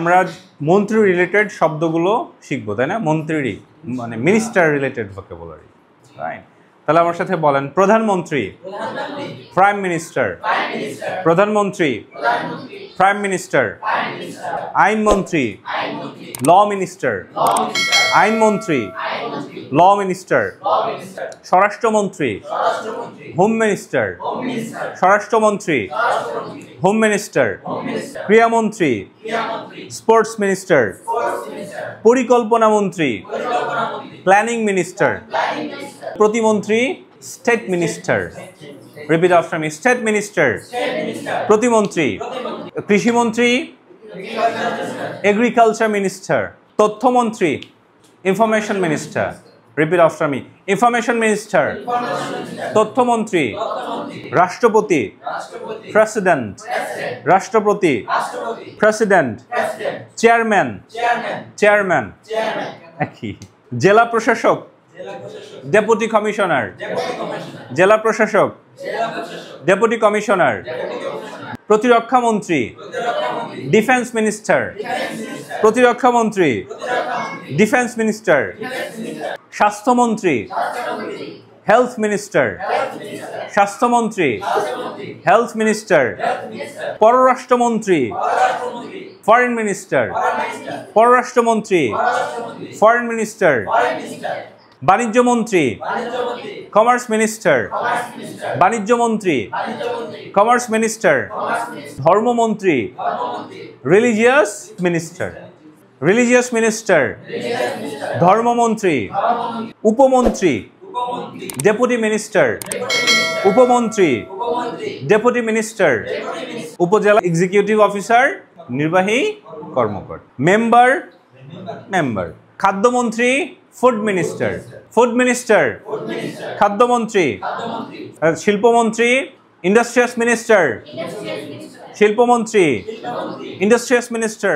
আমরা মন্ত্রী রিলেটেড শব্দগুলো শিখবো, তাই না? মন্ত্রী মানে মিনিস্টার রিলেটেড ভোকাবুলারি, রাইট? তাহলে আমার সাথে বলেন, প্রধানমন্ত্রী, প্রাইম মিনিস্টার, প্রধানমন্ত্রী, প্রাইম মিনিস্টার, আইনমন্ত্রী, ল মিনিস্টার, আইনমন্ত্রী, ল মিনিস্টার, স্বরাষ্ট্রমন্ত্রী, হোম মিনিস্টার, স্বরাষ্ট্রমন্ত্রী, হোম মিনিস্টার, ক্রীড়ামন্ত্রী, স্পোর্টস মিনিস্টার, পরিকল্পনা মন্ত্রী, প্ল্যানিং মিনিস্টার, প্রতিমন্ত্রী, state minister. Repeat after me, state minister, প্রতিমন্ত্রী, কৃষিমন্ত্রী, এগ্রিকালচার মিনিস্টার, তথ্যমন্ত্রী, information minister. Repeat after me, information minister, তথ্যমন্ত্রী, রাষ্ট্রপতি, প্রেসিডেন্ট, রাষ্ট্রপতি, প্রেসিডেন্ট, চেয়ারম্যান, চেয়ারম্যান, একই। জেলা প্রশাসক, ডেপুটি কমিশনার, জেলা প্রশাসক, ডেপুটি কমিশনার, প্রতিরক্ষা মন্ত্রী, ডিফেন্স মিনিস্টার, প্রতিরক্ষা মন্ত্রী, ডিফেন্স মিনিস্টার, স্বাস্থ্যমন্ত্রী, হেলথ মিনিস্টার, স্বাস্থ্যমন্ত্রী, হেলথ মিনিস্টার, পররাষ্ট্রমন্ত্রী, ফরেন মিনিস্টার, পররাষ্ট্রমন্ত্রী, ফরেন মিনিস্টার, বাণিজ্য মন্ত্রী, কমার্স মিনিস্টার, বাণিজ্য মন্ত্রী, কমার্স মিনিস্টার, ধর্মমন্ত্রী, রিলিজিয়াস মিনিস্টার, রিলিজিয়াস মিনিস্টার, ধর্মমন্ত্রী, উপমন্ত্রী, ডেপুটি মিনিস্টার, উপমন্ত্রী, deputy minister, upazila executive officer, নির্বাহী কর্মকর্তা, মেম্বার, মেম্বার, খাদ্যমন্ত্রী, ফুড মিনিস্টার, ফুড মিনিস্টার, খাদ্যমন্ত্রী, শিল্পমন্ত্রী, ইন্ডাস্ট্রিয়াস মিনিস্টার, শিল্পমন্ত্রী, ইন্ডাস্ট্রিয়াস মিনিস্টার,